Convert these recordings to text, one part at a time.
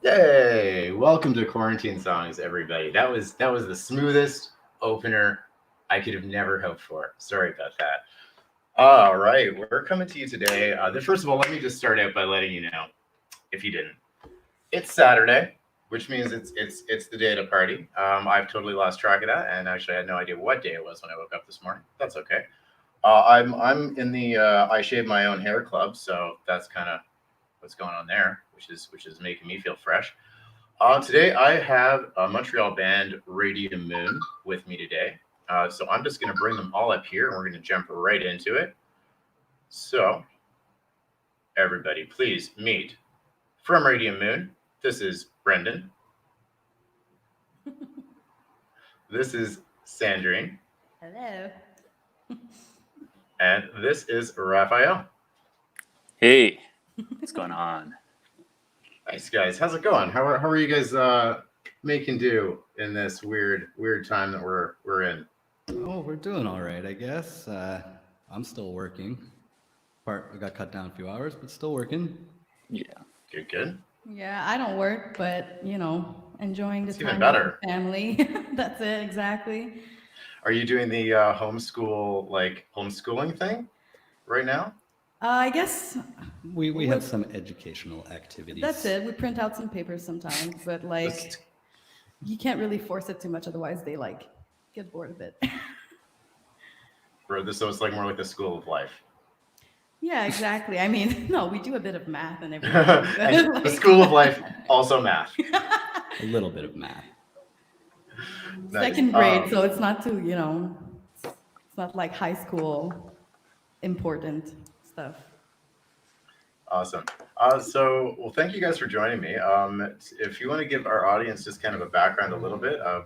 Hey, welcome to Quarantine Songs, everybody. That was the smoothest opener I could have never hoped for. Sorry about that. All right, we're coming to you today. First of all, let me just start out by letting you know, if you didn't, it's Saturday, which means it's the day to party. I've totally lost track of that, and actually I had no idea what day it was when I woke up this morning. That's okay. I'm in the I shave my own hair club, so that's kind of what's going on there, which is making me feel fresh. Today I have a Montreal band, Radium Moon, with me today. So I'm just going to bring them all up here, and we're going to jump right into it. So everybody, please meet from Radium Moon. This is Brendan. This is Sandrine. Hello. And this is Raphael. Hey, what's going on? Nice, guys. How's it going? How are you guys making do in this weird time that we're in? Oh, we're doing all right, I guess. I'm still working. I got cut down a few hours, but still working. Yeah. Good. Yeah, I don't work, but enjoying the It's even time better. with family. That's it, exactly. Are you doing the homeschooling thing right now? I guess We have some educational activities. that's it. We print out some papers sometimes, but Just- you can't really force it too much, otherwise they get bored of it. So it's like more like the school of life. Yeah, exactly. I mean, no, we do a bit of math and everything. And the school of life, also math. A little bit of math. Nice. Second grade, so it's not too, it's not like high school important stuff. Awesome. Well, thank you guys for joining me. If you want to give our audience just kind of a background a little bit of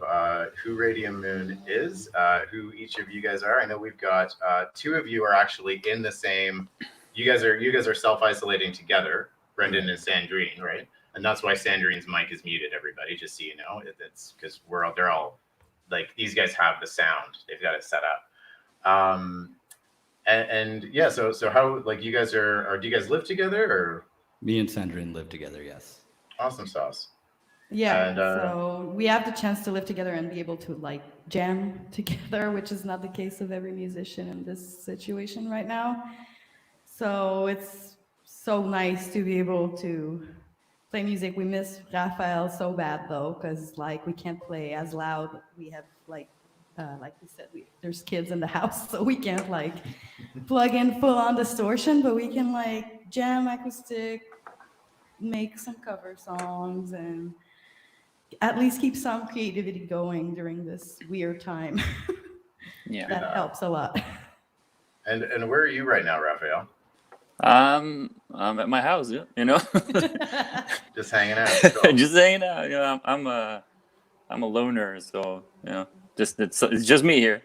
who Radium Moon is, who each of you guys are. I know we've got two of you are actually in the same. You guys are self-isolating together, Brendan and Sandrine, right? And that's why Sandrine's mic is muted. Everybody, just so you know, it's because they're all like these guys have the sound. They've got it set up. And yeah, so how you guys are do you guys live together or? Me and Sandrine live together, yes. Awesome sauce. Yeah, And, so we have the chance to live together and be able to jam together, which is not the case of every musician in this situation right now. So it's so nice to be able to play music. We miss Raphael so bad though, because we can't play as loud. We have like we said, there's kids in the house, so we can't plug in full on distortion, but we can jam acoustic, make some cover songs, and at least keep some creativity going during this weird time. Yeah. That helps a lot. And where are you right now, Raphael? I'm at my house, Just hanging out. Cool. Just hanging out. I'm a loner, so it's just me here.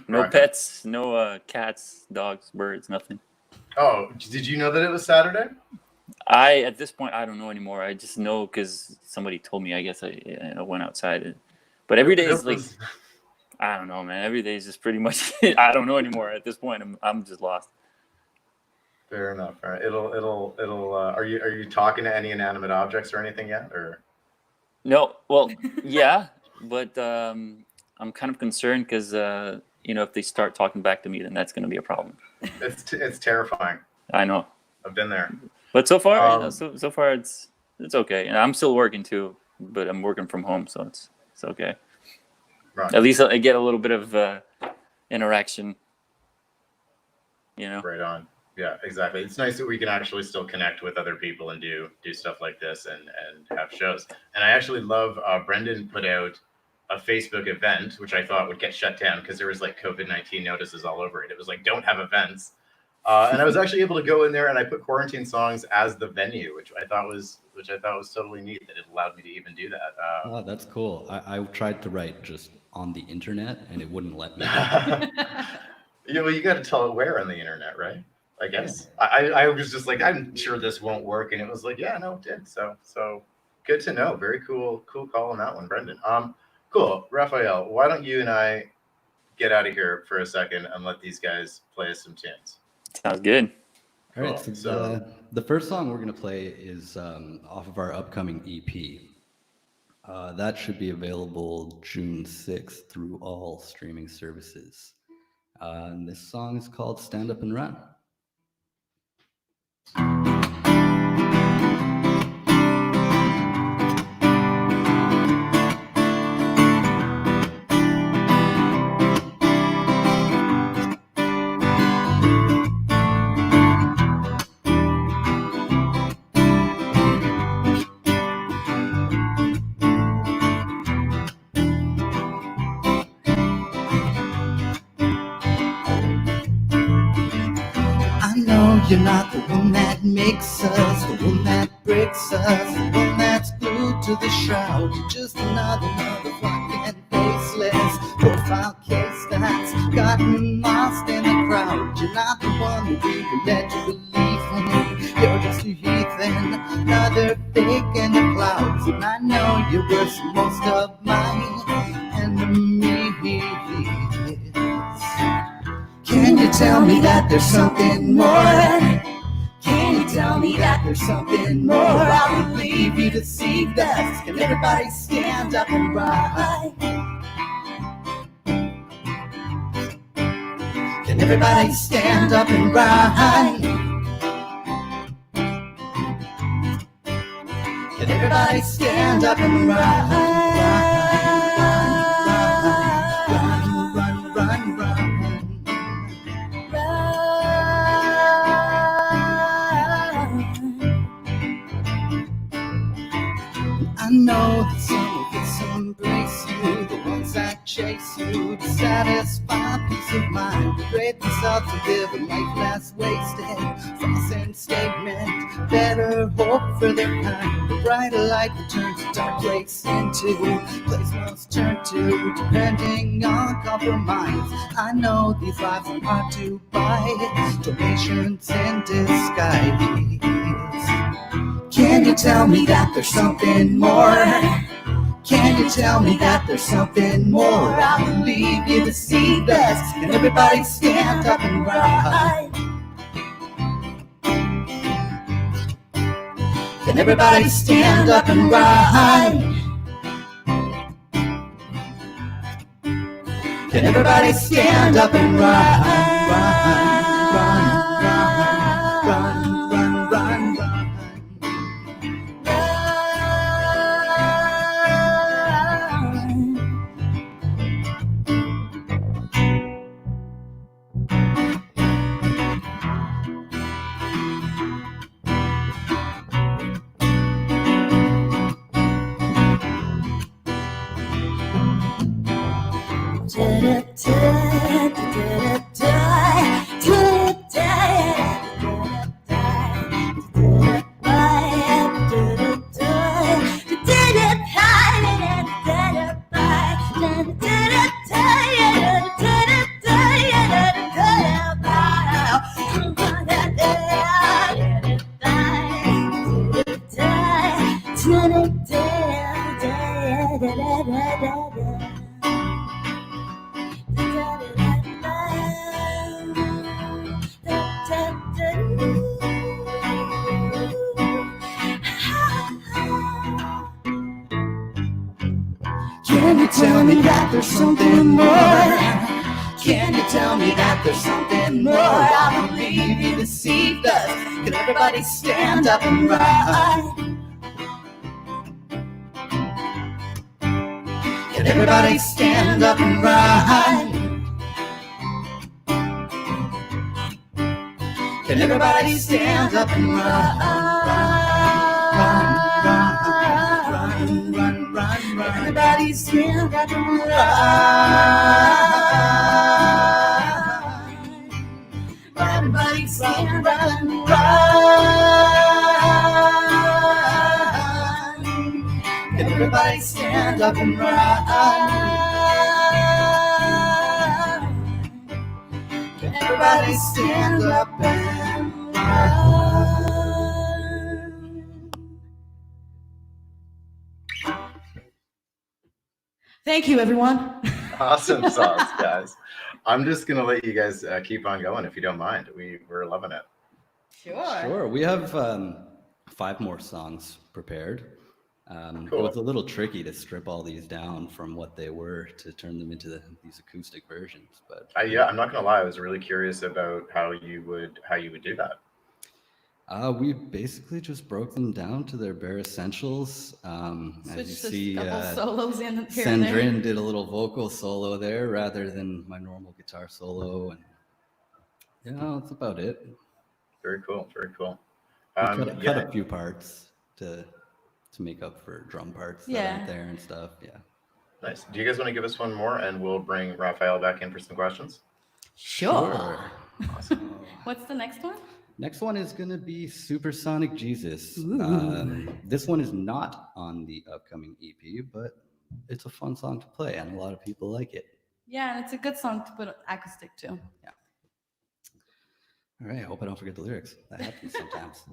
No Right. pets, no cats, dogs, birds, nothing. Oh, did you know that it was Saturday? At this point I don't know anymore. I just know because somebody told me. I guess I went outside, but every day is I don't know, man. Every day is just pretty much. I don't know anymore at this point. I'm just lost. Fair enough. All right. It'll. Are you talking to any inanimate objects or anything yet? Or No, well, yeah, but I'm kind of concerned because if they start talking back to me, then that's going to be a problem. it's terrifying. I know, I've been there. but so far, so far it's okay, and I'm still working too, but I'm working from home, so it's okay. Right. At least I get a little bit of interaction. Right on. Yeah, exactly. It's nice that we can actually still connect with other people and do stuff like this and have shows. And I actually love Brendan put out a Facebook event, which I thought would get shut down because there was COVID-19 notices all over it. It was don't have events. And I was actually able to go in there and I put Quarantine Songs as the venue, which I thought was totally neat that it allowed me to even do that. Oh, that's cool. I tried to write just on the internet and it wouldn't let me. Well, you got to tell it where on the internet, right? I guess. Yeah. I was just I'm sure this won't work, and it was yeah, no, it did. So good to know. Very cool call on that one, Brendan. Cool, Raphael. Why don't you and I get out of here for a second and let these guys play us some tunes? Sounds good. All right, Cool. so the first song we're going to play is off of our upcoming EP. That should be available June 6th through all streaming services. And this song is called Stand Up and Run. I know you're not the one that makes us, the one that breaks us, the one that's glued to the shroud. You're just another motherfucking faceless profile case that's gotten lost in the crowd. You're not the one that we were led to believe in. You're just a heathen, another fake in the clouds. And I know you're worse than most of my enemies. Can you tell me that there's something more? Can you tell me that there's something more? I believe you deceived us. Can everybody stand up and ride? Can everybody stand up and ride? Can everybody stand up and ride? Run, run, run, run, run. I know that some of us embrace you, the ones that chase you to satisfy peace of mind. They grade themselves to live a life less wasted. False in statement, better hope for their kind. The brighter light that turns a dark place into place most turn to, depending on compromise. I know these lives are hard to buy, donations in disguise. Can you tell me that there's something more? Can you tell me that there's something more? I believe you deceived us. Can everybody stand up and ride? Can everybody stand up and ride? Can everybody stand up and ride? Can you tell me that there's something more? Can you tell me that there's something more? I believe you deceived us. Can everybody stand up and ride? Can everybody stand up and ride? Can everybody stand up and ride? Run, run, run, run. Everybody stand up and ride. Everybody stand up and ride. Can everybody stand up and ride? Can everybody stand up and ride? Thank you, everyone. Awesome sauce, guys. I'm just gonna let you guys keep on going if you don't mind. We're loving it. Sure. We have 5 more songs prepared. It was a little tricky to strip all these down from what they were to turn them into these acoustic versions. But Yeah, I'm not gonna lie. I was really curious about how you would do that. we basically just broke them down to their bare essentials. As you see, a couple solos in here and there. Sandrine did a little vocal solo there rather than my normal guitar solo, and that's about it. Very cool. Very cool. We cut a few parts to make up for drum parts that aren't there and stuff. Yeah. Nice. Do you guys want to give us one more, and we'll bring Raphael back in for some questions? Sure. Awesome. What's the next one? Next one is going to be Supersonic Jesus. This one is not on the upcoming EP, but it's a fun song to play, and a lot of people like it. Yeah, and it's a good song to put acoustic too. Yeah. All right. I hope I don't forget the lyrics. That happens sometimes.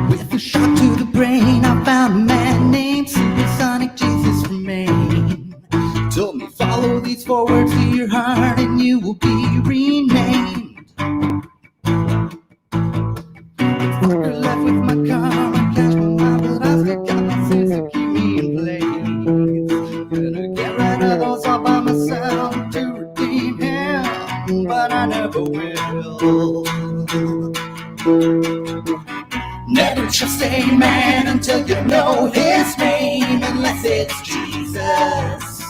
With a shot to the brain, I found a man named Supersonic Jesus from Maine. Told me, follow these 4 words to your heart and you will be renamed. Fucker left with my car, my cash, my mind, but I still got my sins to keep me in place. Gonna get rid of those all by myself to redeem him, but I never will. Never trust a man until you know his name, unless it's Jesus.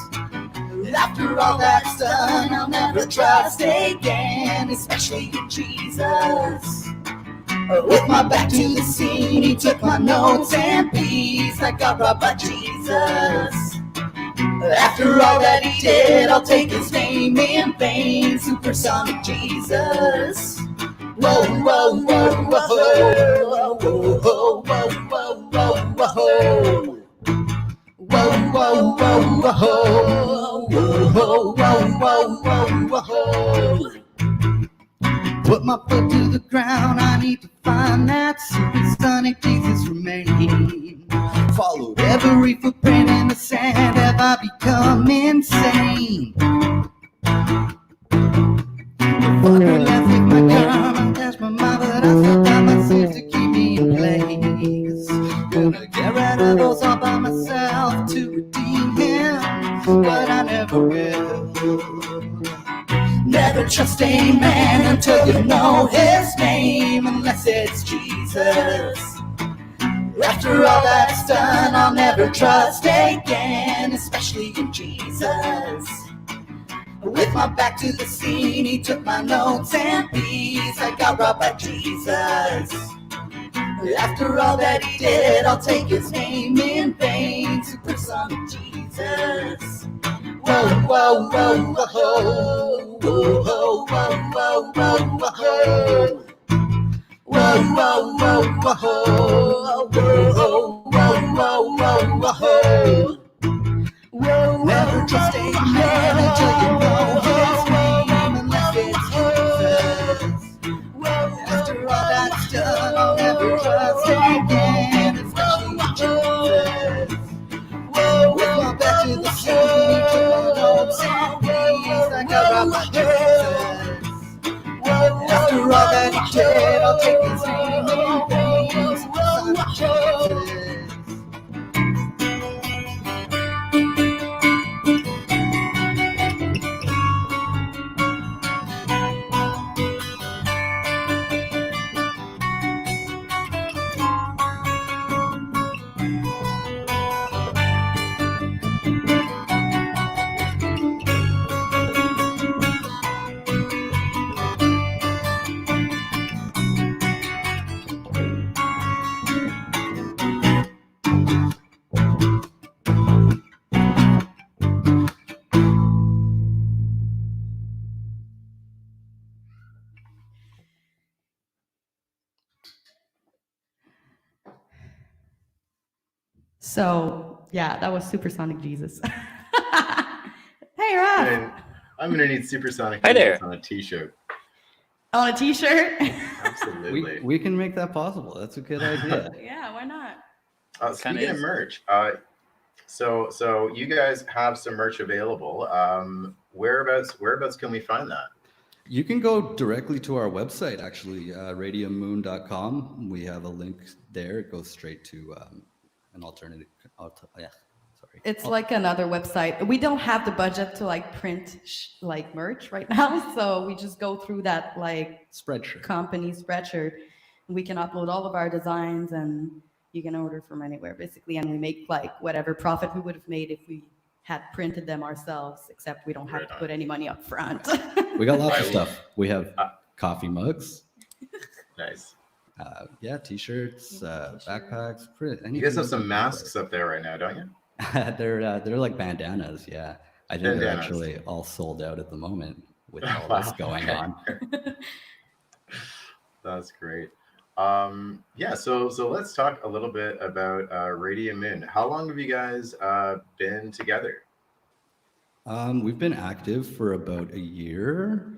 After all that's done, I'll never trust again, especially in Jesus. With my back to the scene, he took my notes and peas. I got robbed by Jesus. After all that he did, I'll take his name in vain. Supersonic Jesus. Whoa, whoa, whoa, whoa, whoa, whoa, whoa, whoa, whoa, whoa. Whoa, whoa, whoa, whoa, whoa, whoa, whoa, whoa, whoa. Put my foot to the ground, I need to find that Supersonic Jesus remain. Followed every footprint in the sand, have I become insane? Fucker left with my car, my cash, my mind, but I still got my sins to keep me in place. Gonna get rid of those all by myself to redeem him, but I never will. Never trust a man until you know his name, unless it's Jesus. After all that's done, I'll never trust again, especially in Jesus. With my back to the scene, he took my notes and peas. I got robbed by Jesus. After all that he did, I'll take his name in vain. Supersonic Jesus. Whoa, whoa, whoa, whoa, whoa, whoa, whoa, whoa, whoa, whoa. Whoa, whoa, whoa, whoa, whoa, whoa, whoa, whoa, whoa. Never trust a man until you know his name, unless it's Jesus. After all that's done, I'll never trust again, especially Jesus. With my back to the scene, he took my notes and peas. I got robbed by Jesus. After all that he did, I'll take his name in vain. Supersonic Jesus. So yeah, that was Supersonic Jesus. Hey, Raph. I'm gonna need Supersonic Hi Jesus there. on a T-shirt. On a T-shirt. Absolutely. We can make that possible. That's a good idea. Yeah, why not? Speaking of merch, so you guys have some merch available. Whereabouts can we find that? You can go directly to our website, actually, radiummoon.com. We have a link there. It goes straight to an alternative. It's like another website. We don't have the budget to like print like merch right now, so we just go through that like Spreadshirt. company spreadshirt. We can upload all of our designs, and you can order from anywhere basically. And we make like whatever profit we would have made if we had printed them ourselves, except we don't have to put any money up front. We got lots of stuff. We have coffee mugs. Nice. Yeah, T-shirts, backpacks. You guys have some masks up there right now, don't you? They're like bandanas. Yeah, I think they're actually all sold out at the moment with all this going on. That's great. Yeah, so let's talk a little bit about Radium Moon. How long have you guys been together? We've been active for about a year.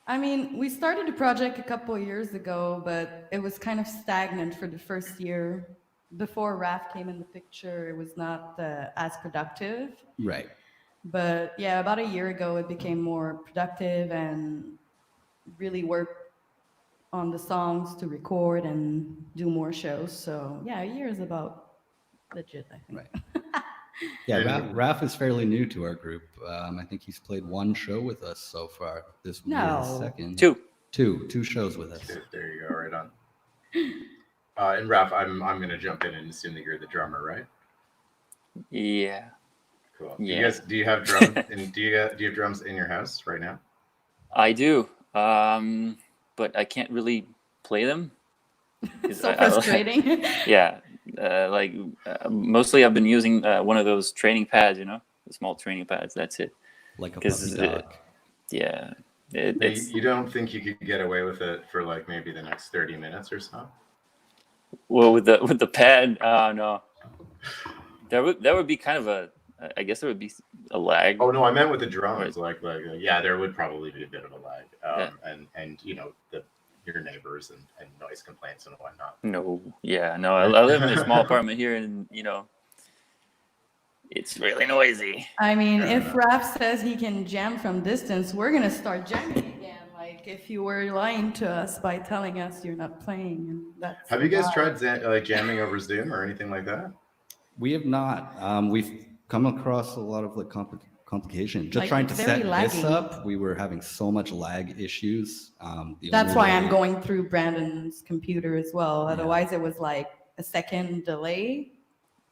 I mean, we started the project a couple of years ago, but it was kind of stagnant for the first year. Before Raph came in the picture, it was not as productive. Right. But yeah, about a year ago, it became more productive and really worked on the songs to record and do more shows. So yeah, a year is about legit, I think. Right. Yeah, Raph is fairly new to our group. I think he's played one show with us so far. This will be his second. Two shows with us. There you go, right on. And Raph, I'm going to jump in and assume that you're the drummer, right? Yeah. Cool. Yeah. Do you have drums? Do you have drums in your house right now? I do, but I can't really play them. So frustrating. Yeah. Mostly I've been using one of those training pads, the small training pads. That's it. Like a puppy dog. Yeah. You don't think you could get away with it for like maybe the next 30 minutes or so? Well, with the pad, no. That would be kind of I guess there would be a lag. Oh no, I meant with the drums. Like yeah, there would probably be a bit of a lag. And your neighbors and noise complaints and whatnot. No, I live in a small apartment here, and it's really noisy. I mean, if Raph says he can jam from distance, we're gonna start jamming again. Like if you were lying to us by telling us you're not playing, and that's. Have you guys tried jamming over Zoom or anything like that? We have not. We've come across a lot of like complication. Just trying to set this up, we were having so much lag issues. That's why I'm going through Brandon's computer as well. Otherwise, it was like a second delay,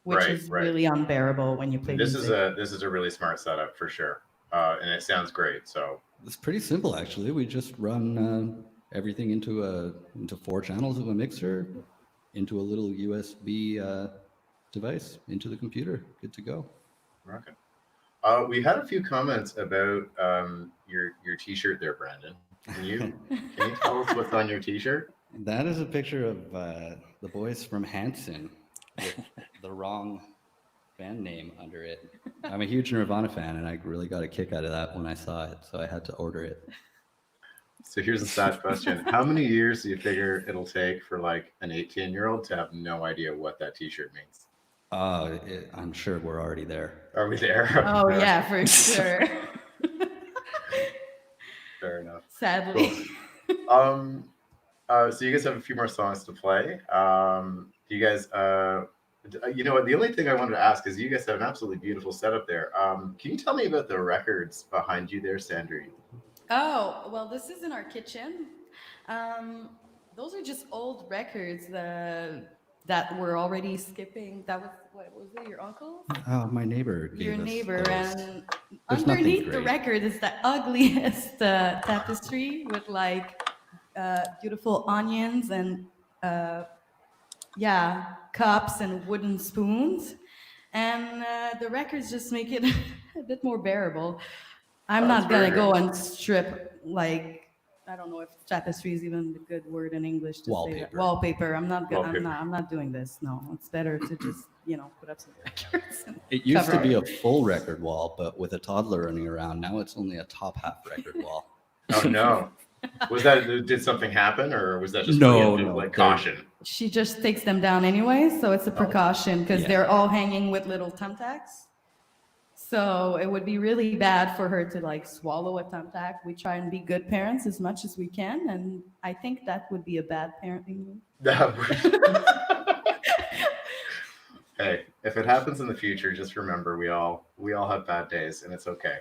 which is really unbearable when you play music. This is a really smart setup for sure, and it sounds great. So it's pretty simple actually. We just run everything into 4 channels of a mixer, into a little USB device, into the computer. Good to go. Okay. We had a few comments about your T-shirt there, Brandon. Can you tell us what's on your T-shirt? That is a picture of the boys from Hanson with the wrong band name under it. I'm a huge Nirvana fan, and I really got a kick out of that when I saw it, so I had to order it. So here's a sad question. How many years do you figure it'll take for like an 18-year-old to have no idea what that T-shirt means? I'm sure we're already there. Are we there? Oh yeah, for sure. Fair enough. Sadly. Cool. So you guys have a few more songs to play. Do you guys? You know what? The only thing I wanted to ask is you guys have an absolutely beautiful setup there. Can you tell me about the records behind you there, Sandrine? Oh well, this is in our kitchen. Those are just old records that were already skipping. That was, what was it, your uncle? Oh, my neighbor gave your us neighbor those. And underneath the record is the ugliest tapestry with like beautiful onions and cups and wooden spoons, and the records just make it a bit more bearable. I'm not gonna go and strip like I don't know if tapestry is even a good word in English to say that. Wallpaper. Wallpaper. I'm not good. Wallpaper. I'm not doing this. No, it's better to just put up some records. And It used to cover be it. a full record wall, but with a toddler running around, now it's only a top half record wall. Oh no. Did something happen, or was that just No, preemptive, no, like they're- caution? She just takes them down anyway, so it's a precaution because Yeah. they're all hanging with little thumbtacks. So it would be really bad for her to like swallow a thumbtack. We try and be good parents as much as we can, and I think that would be a bad parenting move. Hey, if it happens in the future, just remember we all have bad days, and it's okay.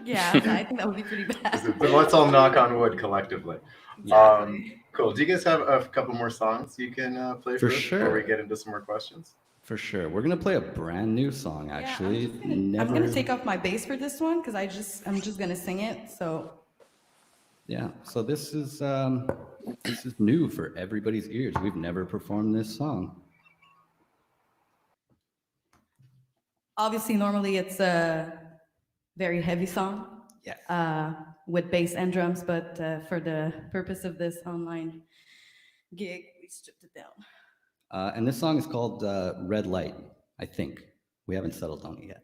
Yeah, I think that would be pretty bad. But let's all knock on wood collectively. Cool. Do you guys have a couple more songs you can play For us before we sure. get into some more questions? For sure. We're going to play a brand new song, actually. I'm gonna take off my bass for this one because I'm just gonna sing it. So Yeah. So this is new for everybody's ears. We've never performed this song. obviously, normally it's a very heavy song. Yes. With bass and drums, but for the purpose of this online gig, we stripped it down. And this song is called Red Light, I think. We haven't settled on it yet.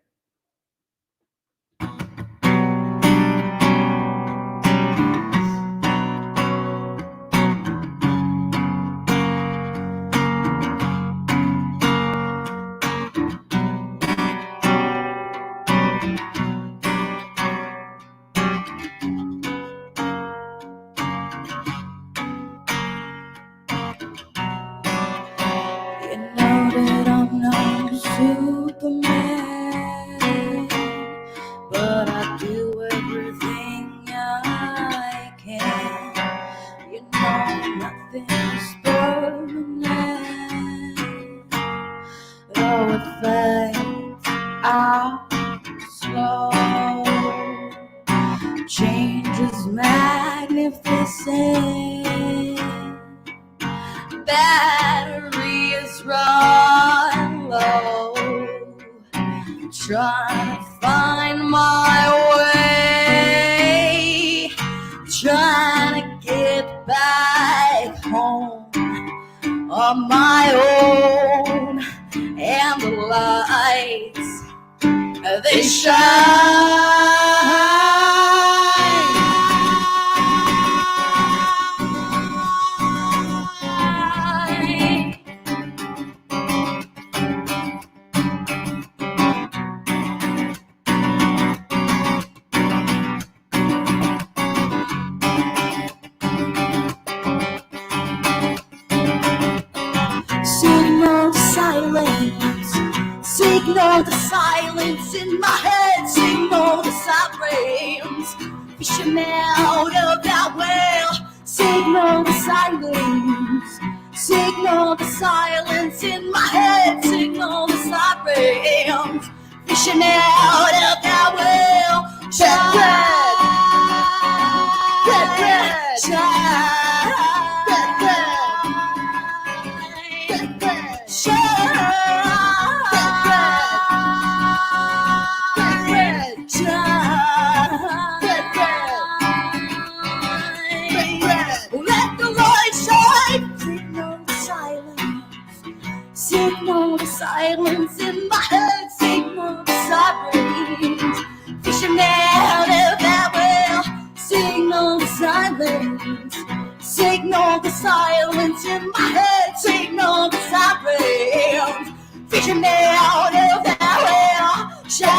You know that I'm no Superman, but I do everything I can. You know nothing's permanent. Though it fades out slow, change is magnificent. Battery is run low, trying to find my way, trying to get back home on my own, and the lights, they shine. Signal to silence, signal to silence in my head, signal to sirens, fishing out of that well, signal to silence, signal to silence in my head, signal to sirens, fishing out of that well, red, shine, let the light shine. Signal to silence in my head, signal to sirens, fishing out of that well, signal to silence, signal to silence in my head, signal to sirens, fishing out of that well, shine,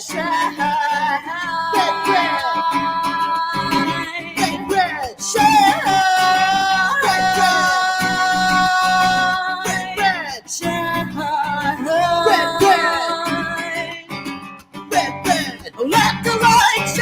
shine, let the light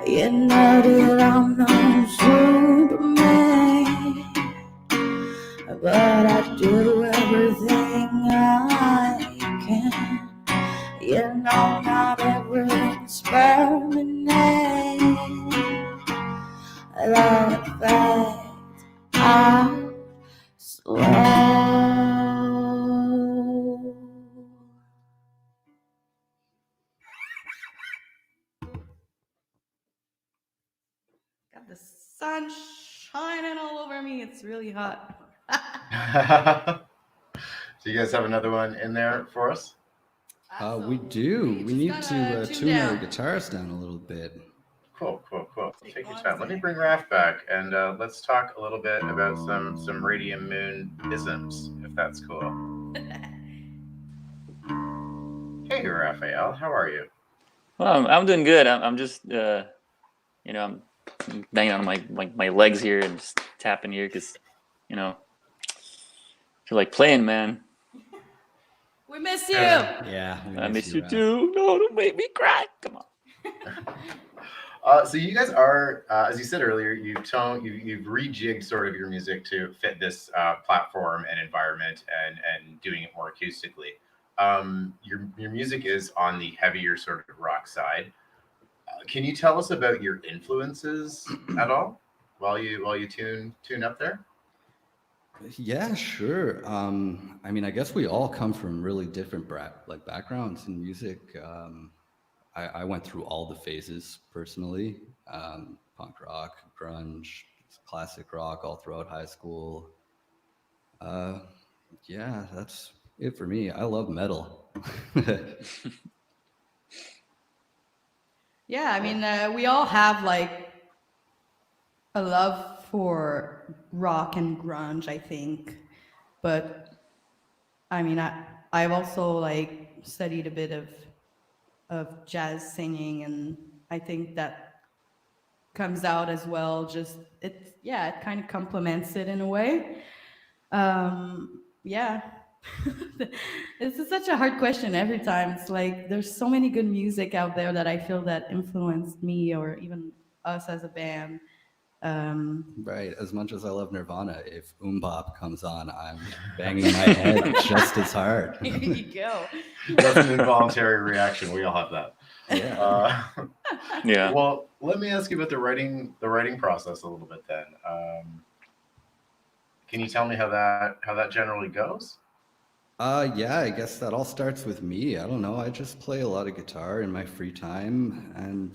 You know that I'm no Superman, but I do everything I can. You know, not everything's permanent. That fact, I swear. Got the sun shining all over me. It's really hot. Do you guys have another one in there for us? We do. We just need gotta to tune tune our down. guitars down a little bit. Cool. Take Take your one time. Let me sec. bring Raph back and let's talk a little bit about some Radium Moon isms, if that's cool. Hey, Raphael, how are you? Well, I'm doing good. I'm just, I'm banging on my legs here and just tapping here because, I feel like playing, man. We miss you. Yeah, we I miss you Raph. too. No, don't make me cry. Come on. So you guys are, as you said earlier, you've rejigged sort of your music to fit this platform and environment, and doing it more acoustically. Your music is on the heavier sort of rock side. Can you tell us about your influences at all while you tune up there? Yeah, sure. I mean, I guess we all come from really different backgrounds in music. I went through all the phases personally: punk rock, grunge, classic rock, all throughout high school. Yeah, that's it for me. I love metal. Yeah, I mean, we all have like a love for rock and grunge, I think. But I mean, I've also like studied a bit of jazz singing, and I think that comes out as well. Just it kind of complements it in a way. Yeah. This is such a hard question every time. It's like there's so many good music out there that I feel that influenced me or even us as a band. Right. As much as I love Nirvana, if Bop comes on, I'm banging my head just as hard. Here you go. That's an involuntary reaction. We all have that. Yeah. Yeah. Well, let me ask you about the writing process a little bit then. Can you tell me how that generally goes? Yeah, I guess that all starts with me. I don't know. I just play a lot of guitar in my free time, and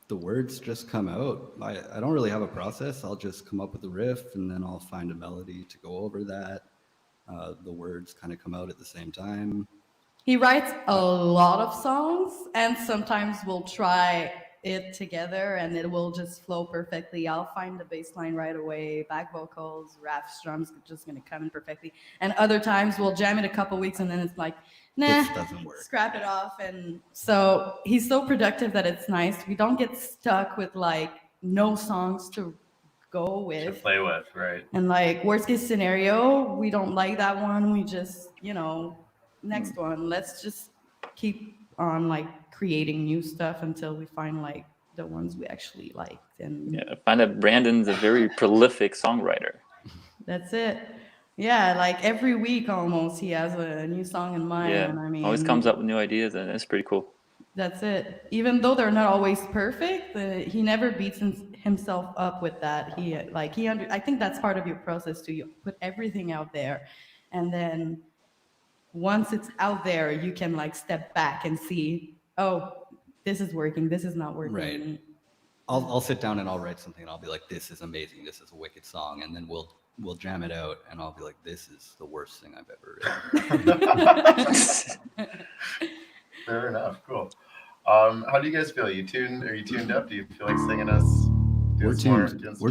the words just come out. I don't really have a process. I'll just come up with a riff, and then I'll find a melody to go over that. The words kind of come out at the same time. He writes a lot of songs, and sometimes we'll try it together and it will just flow perfectly. I'll find the bass line right away, back vocals, Raph's drums just gonna come in perfectly. And other times we'll jam it a couple weeks and then it's like, nah, This doesn't work. scrap it off. And so he's so productive that it's nice. We don't get stuck with like no songs to go To with. play with, right? And like worst case scenario, we don't like that one. We just, next one. Let's just keep on like creating new stuff until we find like the ones we actually liked. And Yeah, I find that Brandon's a very prolific songwriter. that's it. Yeah, like every week almost he has a new song in mind. Yeah, And I mean, always comes up with new ideas, and that's pretty cool. that's it. Even though they're not always perfect, he never beats himself up with that. I think that's part of your process too. You put everything out there, and then once it's out there, you can like step back and see, oh, this is working, this is not working. Right. I'll sit down and I'll write something and I'll be like, this is amazing, this is a wicked song, and then we'll jam it out and I'll be like, this is the worst thing I've ever written. Fair enough. Cool. How do you guys feel? Are you tuned up? Do you feel like singing us? We're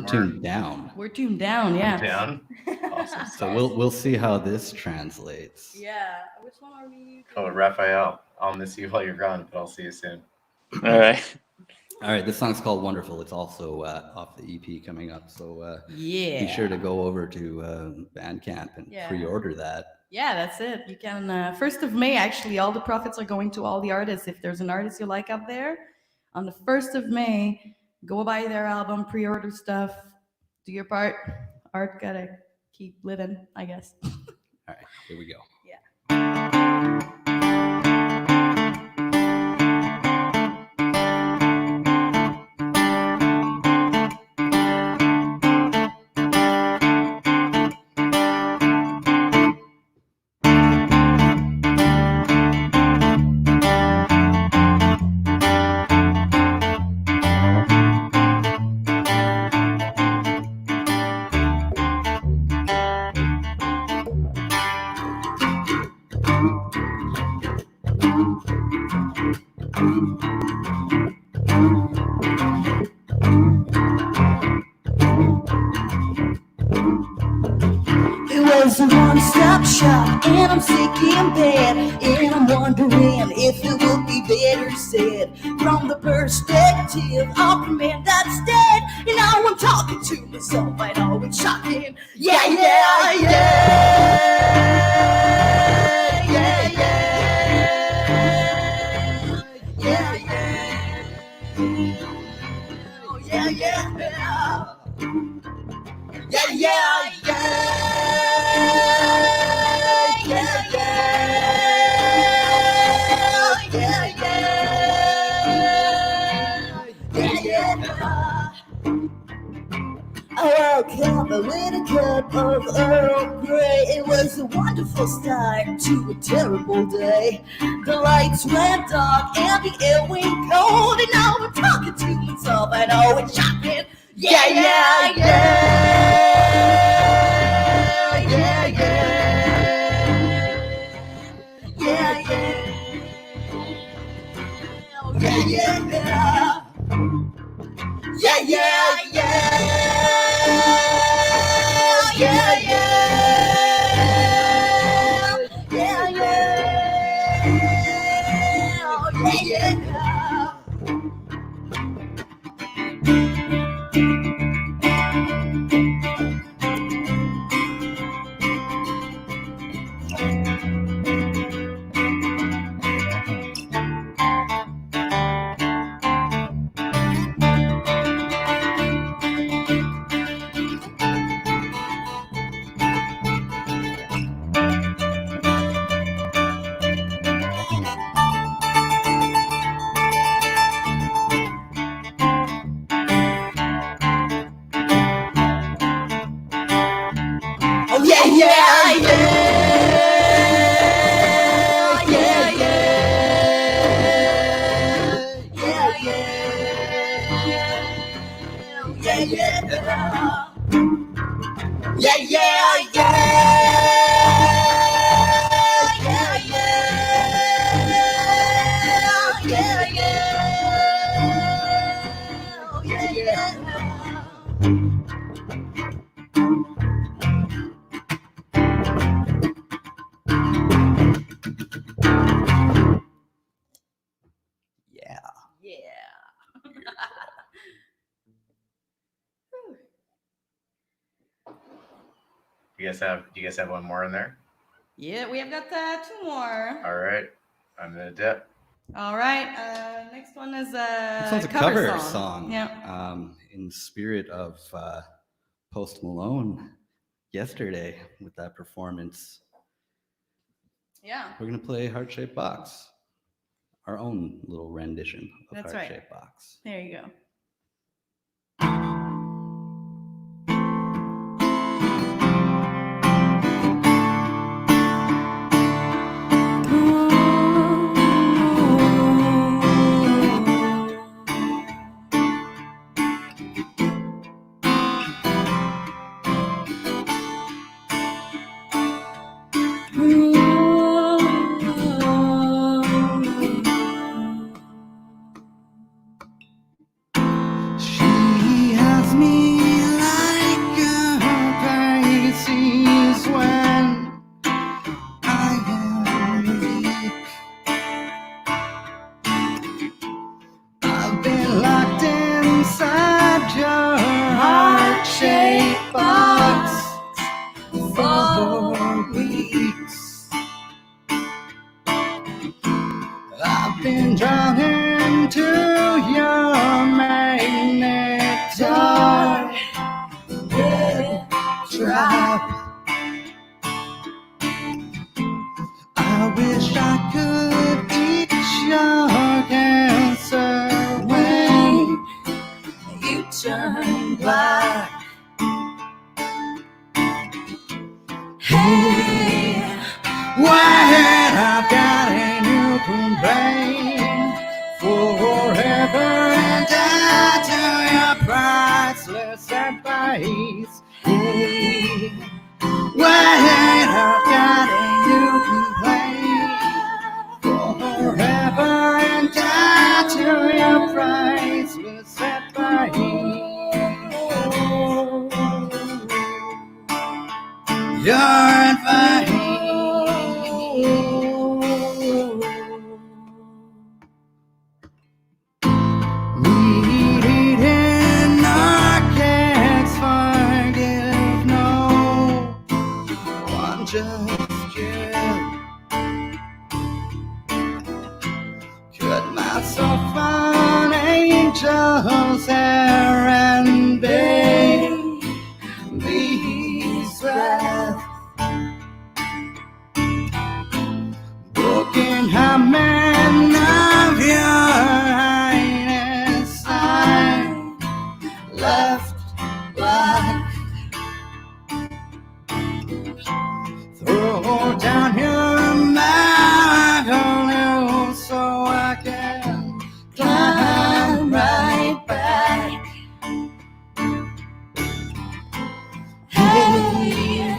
tuned down. We're tuned down, yeah. Down. Awesome. So we'll see how this translates. Yeah. Which one are we? Oh, Raphael, I'll miss you while you're gone, but I'll see you soon. All right. All right, this song's called Wonderful. It's also off the EP coming up, so Yeah. be sure to go over to Bandcamp and pre-order that. Yeah, that's it. You can 1st of May, actually, all the profits are going to all the artists. If there's an artist you like out there, on the 1st of May, go buy their album, pre-order stuff, do your part. Art gotta keep living, I guess. All right, here we go. It was a one-stop shop, and I'm sick in bed, and I'm wondering if it would be better said from the perspective of a man that's dead. And now I'm talking to myself, I know it's shocking. Yeah, yeah, yeah, yeah, yeah, yeah, yeah, oh, yeah, yeah, yeah, yeah, yeah, yeah, yeah, yeah, yeah. I woke up with a cup of Earl Grey. It was a wonderful start to a terrible day. The lights went dark and the air went cold, and now I'm talking to myself. I know it's shocking. Yeah, yeah, yeah, yeah, yeah, yeah, yeah, yeah, yeah. Yeah, yeah, yeah, yeah, yeah, yeah, yeah, yeah. Oh yeah, yeah, yeah, yeah, yeah, yeah, yeah, yeah, yeah, yeah, yeah, yeah. Yeah. Yeah. Do you guys have one more in there? Yeah, we have got two more. All right. I'm the dip. All right. Next one is This a one's a cover song. song. Yeah. In the spirit of Post Malone yesterday with that performance. Yeah. We're going to play Heart Shaped Box, our own little rendition of That's Heart right. Shaped Box. There you go. price. Hey, wait, I've got a new complaint. Forever and die to your priceless advice. Your advice. Needing narcotics, forgive no one, just you. Cut myself on angel's hair and baby's breath. Broken heart man of your highness, I left black. Throw down your mantle so I can climb right back. Hey,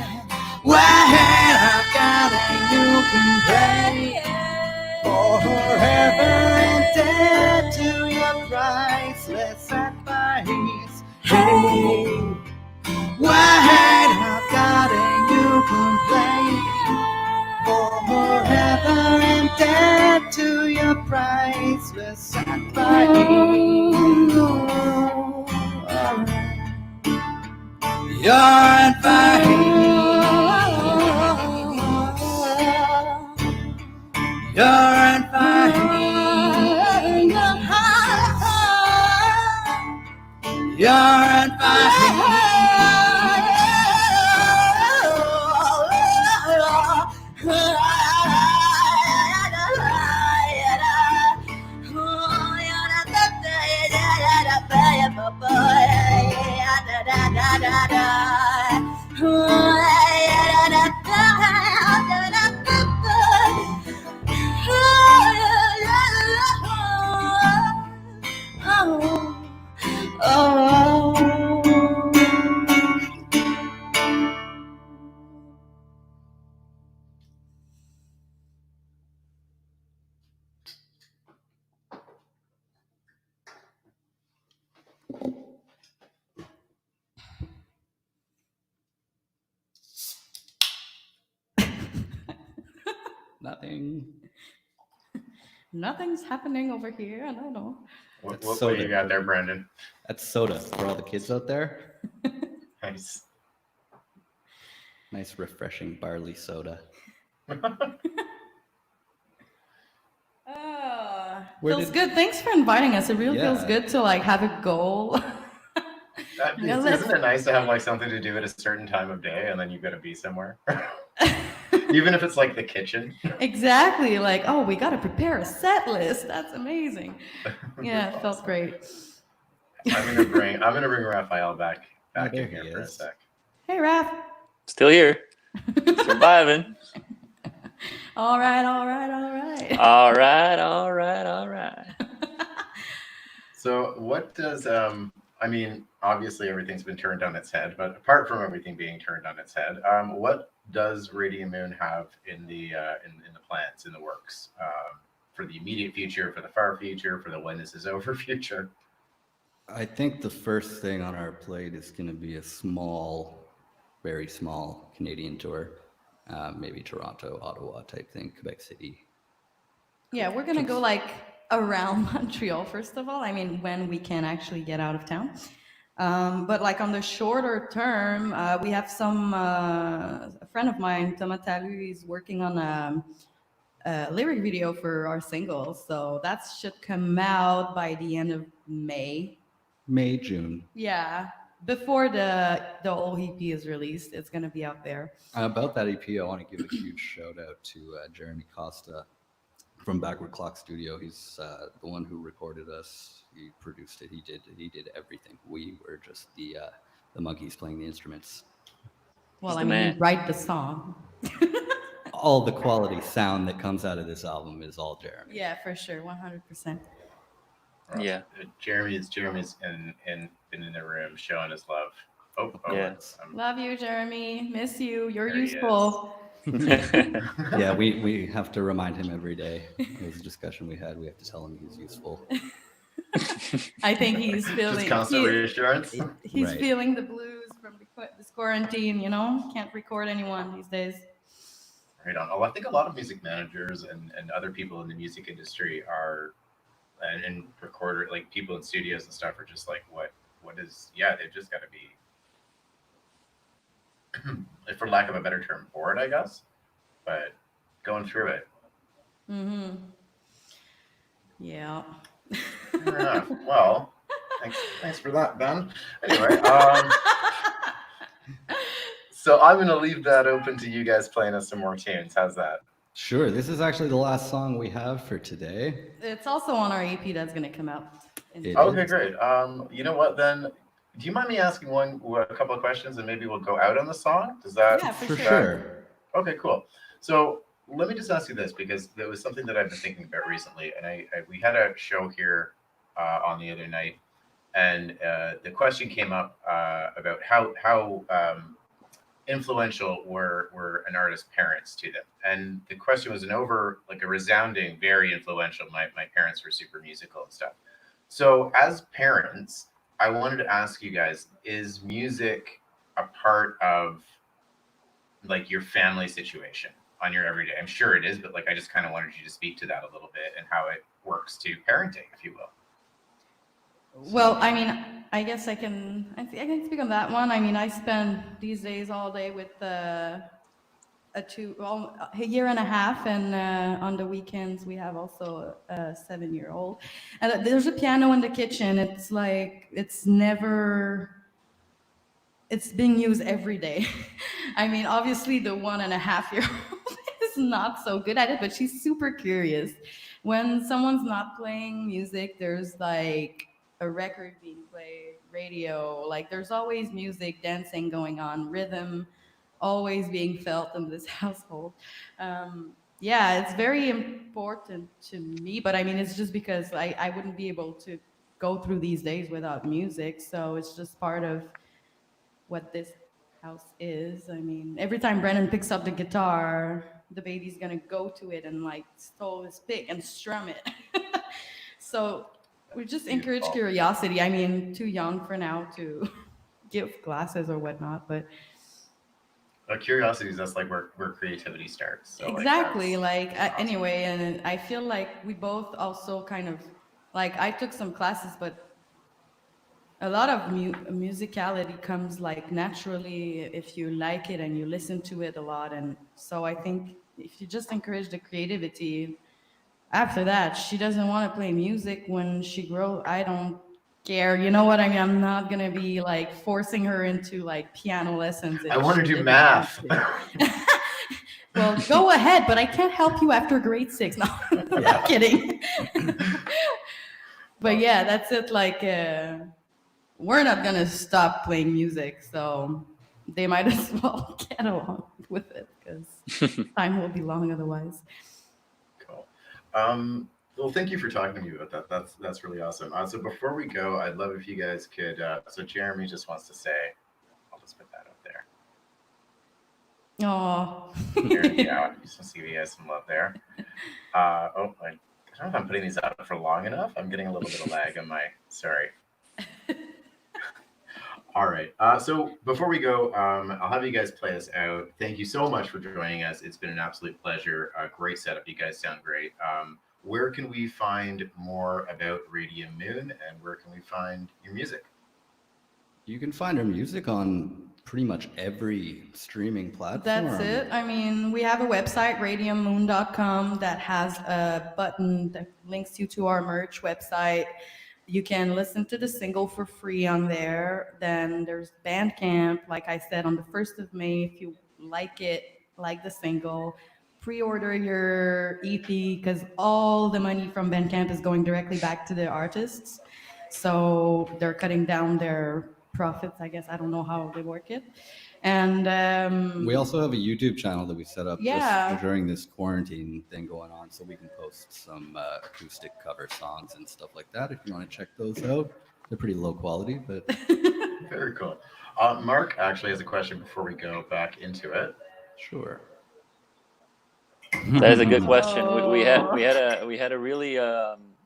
wait, I've got a new complaint. Forever and dead to your priceless advice. Hey, wait, I've got a new complaint. Forever and dead to your priceless advice. Your advice. Your advice. Your Nothing. Nothing's happening over here. I don't know. What That's do you soda. got there, Brandon? That's soda for all the kids out there. Nice. Nice, refreshing barley soda. Feels good. Thanks for inviting us. It really feels Yeah. good to like have a goal. Isn't it nice to have like something to do at a certain time of day and then you've got to be somewhere? Even if it's like the kitchen. Exactly. Like, oh, we got to prepare a set list. That's amazing. Yeah, it felt great. I'm gonna bring Raphael back there in here he for a is. sec. Hey, Raph. Still here. Surviving. All right. All right. So what does I mean, obviously everything's been turned on its head, but apart from everything being turned on its head, what does Radium Moon have in the plans, in the works, for the immediate future, for the far future, for the when this is over future? I think the first thing on our plate is going to be a small, very small Canadian tour. Maybe Toronto, Ottawa type thing, Quebec City. Yeah, we're going to go like around Montreal, first of all. I mean, when we can actually get out of town. But like on the shorter term, we have a friend of mine, Thomas Talu, is working on a lyric video for our single. So that should come out by the end of May. May, June. Yeah, before the whole EP is released, it's gonna be out there. About that EP, I want to give a huge shout out to Jeremy Costa from Backward Clock Studio. He's the one who recorded us. He produced it. He did everything. We were just the monkeys playing the instruments. Well, I mean, you write the song. All the quality sound that comes out of this album is all Jeremy. Yeah, for sure, 100%. Yeah. Jeremy's been in the room showing his love. Oh, Yeah. Love you, Jeremy. Miss you. You're There he useful. Yeah, we have to remind him every day. It was a discussion we had. We have to tell him he's useful. I think he's Just feeling constant reassurance. he's Right. feeling the blues from this quarantine. You know, can't record anyone these days. Right on. Oh, I think a lot of music managers and other people in the music industry are, and recorder, like people in studios and stuff, are just like, what is? Yeah, they've just got to be, for lack of a better term, bored, I guess. But going through it. Mm-hmm. Yeah. Fair enough. Well, thanks for that, Ben. Anyway, so I'm gonna leave that open to you guys playing us some more tunes. How's that? Sure. This is actually the last song we have for today. It's also on our EP that's gonna come out. It Okay, is. great. You know what then? Do you mind me asking a couple of questions, and maybe we'll go out on the song? Does that? Yeah, For sure. sure. Okay, cool. So let me just ask you this, because there was something that I've been thinking about recently, and we had a show here on the other night, and the question came up about how influential were an artist's parents to them, and the question was a resounding, very influential. My parents were super musical and stuff. So as parents, I wanted to ask you guys: is music a part of like your family situation on your everyday? I'm sure it is, but like I just kind of wanted you to speak to that a little bit and how it works to parenting, if you will. Well, I mean, I guess I can speak on that one. I mean, I spend these days all day with a year and a half, and on the weekends we have also a 7-year-old. And there's a piano in the kitchen. It's like it's being used every day. I mean, obviously the 1.5-year-old is not so good at it, but she's super curious. When someone's not playing music, there's like a record being played, radio, like there's always music, dancing going on, rhythm always being felt in this household. Yeah, it's very important to me, but I mean, it's just because I wouldn't be able to go through these days without music. So it's just part of what this house is. I mean, every time Brennan picks up the guitar, the baby's gonna go to it and like stole his pick and strum it. So we just encourage Beautiful. curiosity. I mean, too young for now to give classes or whatnot, but Curiosity is that's like where creativity starts. So exactly. awesome. Anyway, and I feel like we both also kind of like I took some classes, but a lot of musicality comes like naturally if you like it and you listen to it a lot. And so I think if you just encourage the creativity, after that, she doesn't want to play music when she grows. I don't care. You know what I mean? I'm not gonna be like forcing her into like piano lessons. I want to do math. Well, go ahead, but I can't help you after grade 6. No, I'm kidding. But yeah, that's it. Like, we're not gonna stop playing music, so they might as well get along with it because time will be long otherwise. Cool. Well, thank you for talking to me about that. That's really awesome. So before we go, I'd love if you guys could. So Jeremy just wants to say, I'll just put that up there. Oh. Yeah, just want to give you guys some love there. I don't know if I'm putting these out for long enough. I'm getting a little bit of lag on my. Sorry. All right. So before we go, I'll have you guys play this out. Thank you so much for joining us. It's been an absolute pleasure. Great setup. You guys sound great. Where can we find more about Radium Moon, and where can we find your music? You can find our music on pretty much every streaming platform. That's it. I mean, we have a website, radiummoon.com, that has a button that links you to our merch website. You can listen to the single for free on there. Then there's Bandcamp, like I said, on the 1st of May. If you like it, like the single, pre-order your EP because all the money from Bandcamp is going directly back to the artists. So they're cutting down their profits, I guess. I don't know how they work it. And we also have a YouTube channel that we set up Yeah. just during this quarantine thing going on, so we can post some acoustic cover songs and stuff like that if you want to check those out. They're pretty low quality, but Very cool. Mark actually has a question before we go back into it. Sure. That is a good question. We Oh. had a really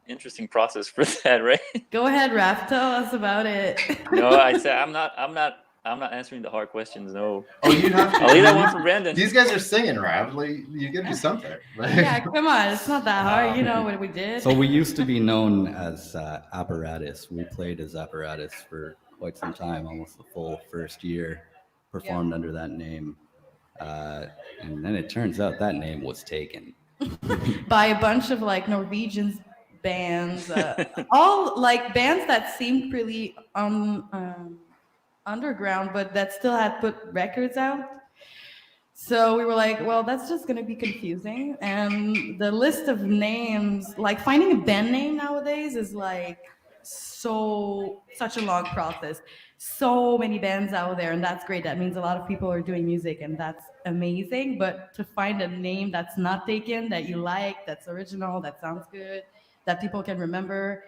interesting process for that, right? Go ahead, Raph. Tell us about it. No, I said I'm not answering the hard questions. No. Oh, you have to. I'll leave that one for Brandon. These guys are singing, Rav. Like, you gotta do something. Like, Yeah, come on. It's not that hard. You know what we did. So we used to be known as Apparatus. We played as Apparatus for quite some time, almost the full first year, performed under that name. And then it turns out that name was taken. By a bunch of like Norwegian bands, all like bands that seemed pretty underground, but that still had put records out. So we were like, well, that's just going to be confusing. And the list of names, like finding a band name nowadays is like such a long process. So many bands out there, and that's great. That means a lot of people are doing music, and that's amazing. But to find a name that's not taken, that you like, that's original, that sounds good, that people can remember,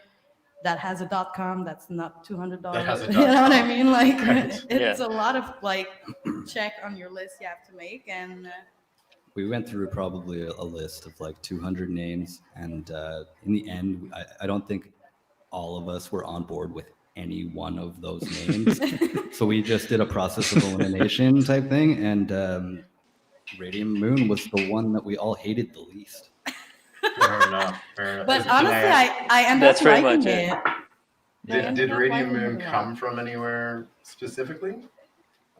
that has a .com, that's not $200. That has a You know what I .com. mean? Like, Right. it's a lot of like check on your list you have to make, and We went through probably a list of like 200 names, and in the end, I don't think all of us were on board with any one of those names. So we just did a process of elimination type thing, and Radium Moon was the one that we all hated the least. Fair enough. but honestly, I ended That's up pretty liking much it. it. Did Radium liking it Moon a lot. come from anywhere specifically?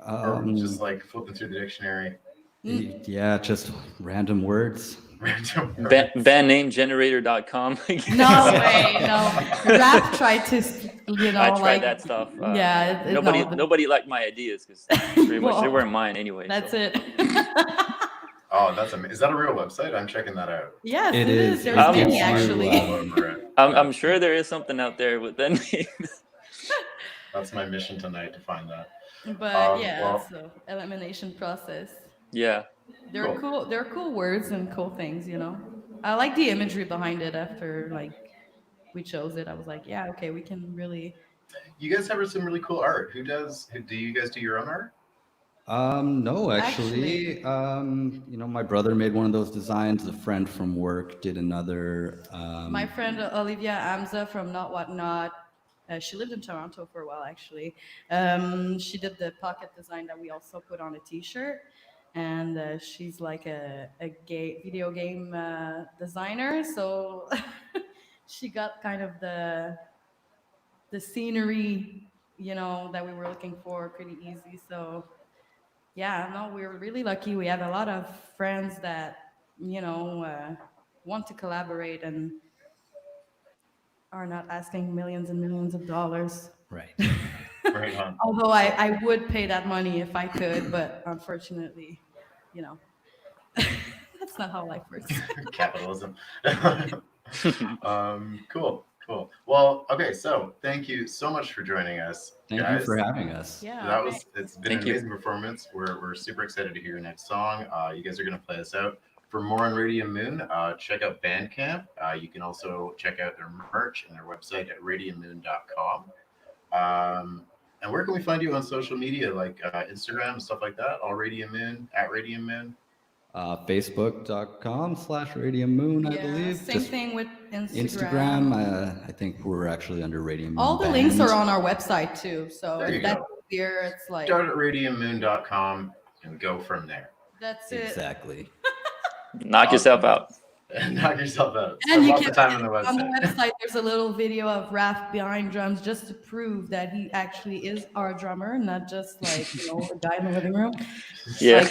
Or just like flipping through the dictionary? Yeah, just random words. Random Bandnamegenerator.com. No way, no. Rap tried to, I tried like that stuff. yeah. Nobody liked my ideas because pretty much they Well, weren't mine anyway. That's so. it. Oh, that's amazing. Is that a real website? I'm checking that out. Yes, It it is. is. There's Um, many It's actually. All over it. I'm sure there is something out there with that name. That's my mission tonight, to find that. But yeah, well- so elimination process. Yeah. They're Cool. cool. They're cool words and cool things, you know. I like the imagery behind it. After like we chose it, I was like, yeah, okay, we can really. You guys have some really cool art. Do you guys do your own art? No, actually, my brother made one of those designs. A friend from work did another. My friend Olivia Amza from Not What Not. She lived in Toronto for a while, actually. She did the pocket design that we also put on a T-shirt, and she's like a video game designer. So she got kind of the scenery, that we were looking for pretty easy. So yeah, no, we're really lucky. We have a lot of friends that want to collaborate and are not asking millions and millions of dollars. Right. Right on. Although I would pay that money if I could, but unfortunately, that's not how life works. Capitalism. Cool. Well, okay, so thank you so much for joining us, Thank guys. you for having us. Yeah. It's been Thank an you. amazing performance. We're super excited to hear your next song. You guys are gonna play us out. For more on Radium Moon, check out Bandcamp. You can also check out their merch and their website at radiummoon.com. And where can we find you on social media, like Instagram and stuff like that? All Radium Moon, at Radium Moon. Facebook.com/Radium Moon, I believe. Same Just thing with Instagram. I think we're actually under Radium Moon. All the links are on our website too. So There you if that's go. here, it's like Start at radiummoon.com and go from there. that's it. Exactly. Knock yourself out. And knock yourself out. And Spend you lots can of time on the on the website. website. There's a little video of Raph behind drums just to prove that he actually is our drummer, not just like a guy in the living room. Yeah.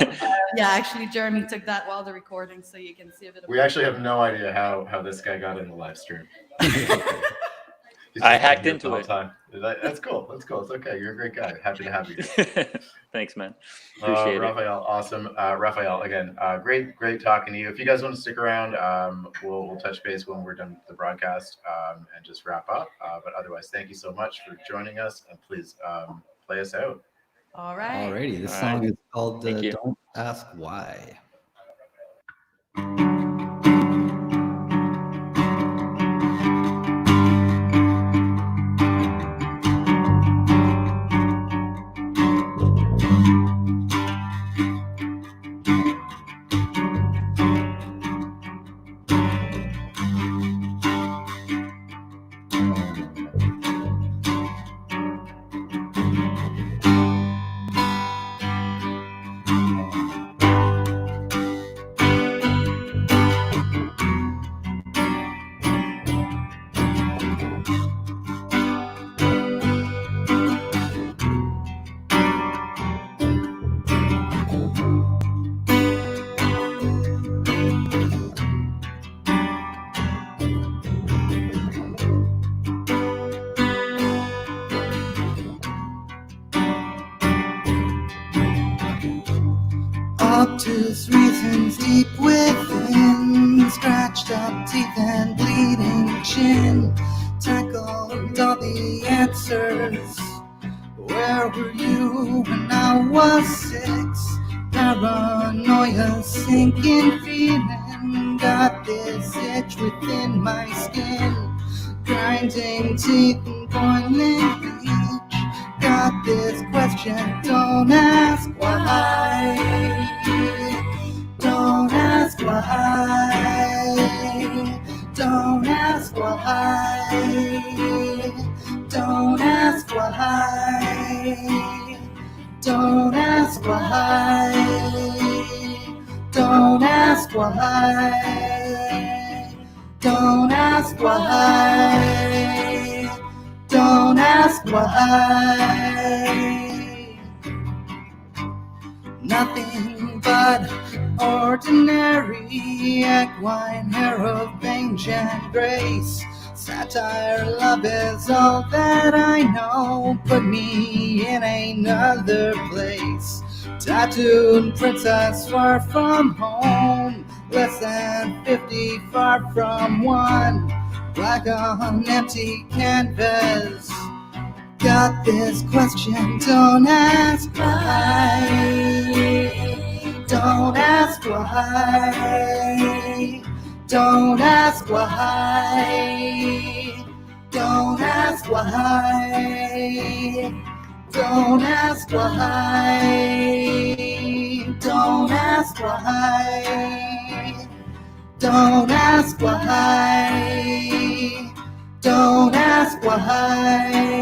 Yeah, actually, Jeremy took that while the recording, so you can see a bit of. We actually have no idea how this guy got in the live stream. He's I just hacked been here into the whole it. time. That's cool. It's okay. You're a great guy. Happy to have you. Thanks, man. Appreciate it. Raphael, awesome. Raphael, again, great talking to you. If you guys want to stick around, we'll touch base when we're done with the broadcast and just wrap up. But otherwise, thank you so much for joining us, and please play us out. All right. Alrighty, this All song right. is called Thank you. Don't Ask Why. Obtuse reasons deep within, scratched up teeth and bleeding chin, tackled all the answers. Where were you when I was 6? Paranoia, sinking feeling, got this itch within my skin, grinding teeth and boiling bleach. Got this question, don't ask why. Don't ask why. Don't ask why. Don't ask why. Don't ask why. Don't ask why. Don't ask why. Don't ask why. Nothing but ordinary equine hair of mange and grace. Satire, love is all that I know. Put me in another place. Tattooed princess far from home. Less than 50, far from one. Black on empty canvas. Got this question, don't ask why. Don't ask why. Don't ask why. Don't ask why. Don't ask why. Don't ask why. Don't ask why. Don't ask why.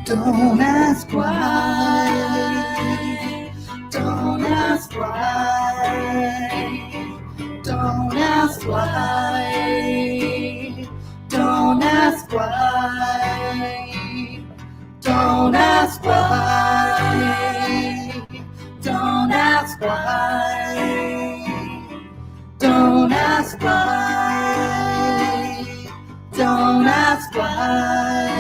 Don't ask why. Don't ask why. Don't ask why. Don't ask why. Don't ask why. Don't ask why. Don't ask why. Don't ask why.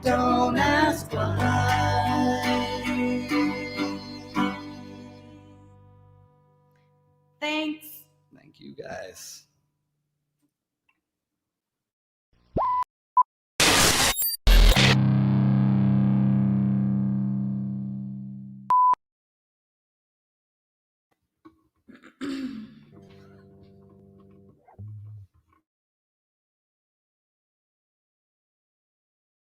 Don't ask why. Thanks. Thank you guys.